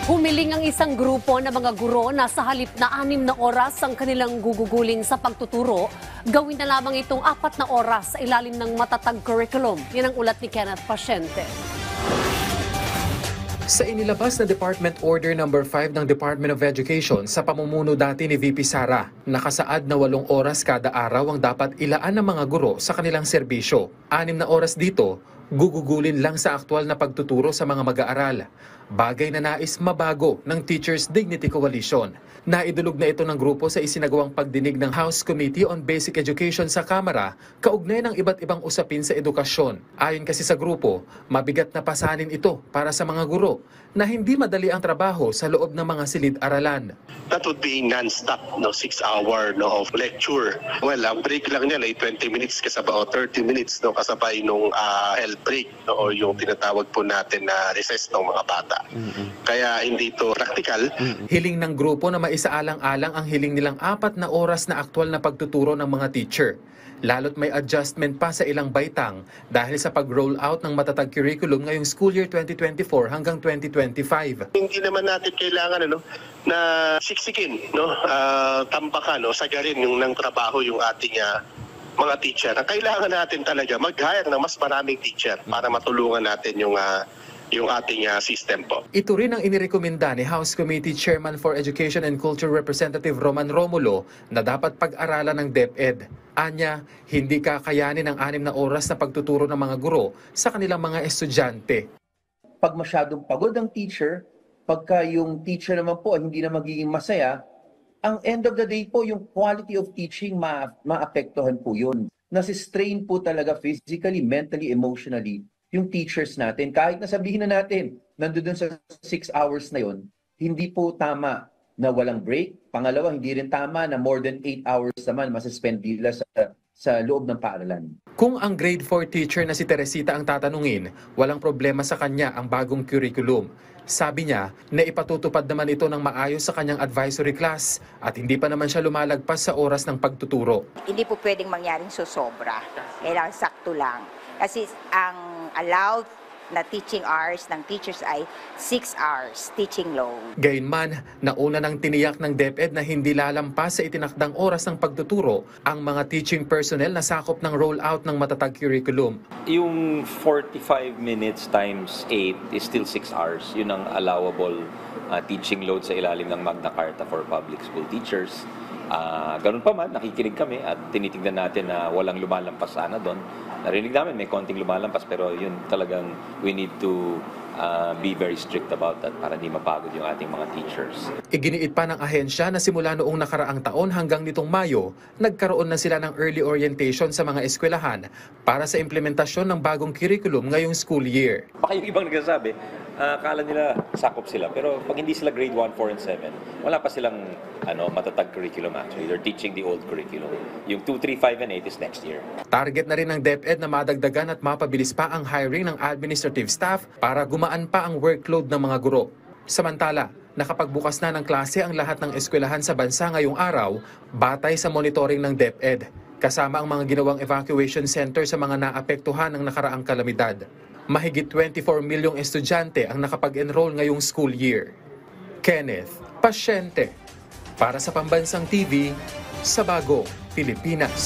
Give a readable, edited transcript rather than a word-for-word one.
Humiling ang isang grupo ng mga guro na sa halip na 6 na oras ang kanilang gugugulin sa pagtuturo, gawin na lamang itong 4 na oras sa ilalim ng matatag curriculum. Yan ang ulat ni Kenneth Pasyente. Sa inilabas na Department Order No. 5 ng Department of Education sa pamumuno dati ni VP Sara, nakasaad na 8 oras kada araw ang dapat ilaan ng mga guro sa kanilang serbisyo. 6 na oras dito, gugugulin lang sa aktwal na pagtuturo sa mga mag-aaral. Bagay na nais mabago ng Teachers Dignity Coalition. Naidulog na ito ng grupo sa isinagawang pagdinig ng House Committee on Basic Education sa Kamara, kaugnay ng iba't ibang usapin sa edukasyon. Ayon kasi sa grupo, mabigat na pasanin ito para sa mga guro na hindi madali ang trabaho sa loob ng mga silid-aralan. That would be non-stop, 6-hour of lecture. Well, ang break lang niya ay 20 minutes kasabay 30 minutes kasabay nung health break o yung tinatawag po natin na recess ng mga bata. Kaya hindi ito practical. Hiling ng grupo na maisaalang-alang ang hiling nilang 4 na oras na aktwal na pagtuturo ng mga teacher. Lalo't may adjustment pa sa ilang baitang dahil sa pag-roll out ng matatag curriculum ngayong school year 2024 hanggang 2025. Hindi naman natin kailangan na siksikin, tampakan, sagarin yung ng trabaho yung ating mga teacher. Ang kailangan natin talaga mag-hire ng mas maraming teacher para matulungan natin yung ating system po. Ito rin ang inirekomenda ni House Committee Chairman for Education and Culture Representative Roman Romulo na dapat pag-aralan ng DepEd. Anya, hindi kakayanin ang 6 na oras na pagtuturo ng mga guro sa kanilang mga estudyante. Pag masyadong pagod ang teacher, pagka yung teacher naman po hindi na magiging masaya, ang end of the day po, yung quality of teaching maapektuhan po yun. Nasistrain po talaga physically, mentally, emotionally yung teachers natin. Kahit nasabihin na natin, nandoon sa 6 hours na yon, hindi po tama na walang break. Pangalawa, hindi rin tama na more than 8 hours naman masuspend nila sa loob ng paaralan. Kung ang grade 4 teacher na si Teresita ang tatanungin, walang problema sa kanya ang bagong curriculum. Sabi niya na ipatutupad naman ito ng maayos sa kanyang advisory class at hindi pa naman siya lumalagpas sa oras ng pagtuturo. Hindi po pwedeng mangyaring susobra. Kailangan sakto lang. Kasi ang allowed na teaching hours ng teachers ay 6 hours teaching load. Gayunman, nauna nang tiniyak ng DepEd na hindi lalampas sa itinakdang oras ng pagtuturo ang mga teaching personnel na sakop ng rollout ng matatag curriculum. Yung 45 minutes times 8 is still 6 hours. Yun ang allowable teaching load sa ilalim ng Magna Carta for public school teachers. Ganun pa man, nakikinig kami at tinitignan natin na walang lumalampas sana doon. Narinig namin may konting lumalampas pero yun talagang we need to be very strict about that para hindi mapagod yung ating mga teachers. Iginiit pa ng ahensya na simula noong nakaraang taon hanggang nitong Mayo, nagkaroon na sila ng early orientation sa mga eskwelahan para sa implementasyon ng bagong curriculum ngayong school year. Baka yung ibang nagsasabi, akala nila sakop sila pero pag hindi sila grade 1, 4, and 7, wala pa silang matatag curriculum actually. They're teaching the old curriculum. Yung 2, 3, 5, and 8 is next year. Target na rin ng DepEd na madagdagan at mapabilis pa ang hiring ng administrative staff para gumaan pa ang workload ng mga guro. Samantala, nakapagbukas na ng klase ang lahat ng eskwelahan sa bansa ngayong araw, batay sa monitoring ng DepEd, kasama ang mga ginawang evacuation center sa mga naapektuhan ng nakaraang kalamidad. Mahigit 24 milyong estudyante ang nakapag-enroll ngayong school year. Kenneth Pasyente, para sa Pambansang TV, sa Bagong Pilipinas.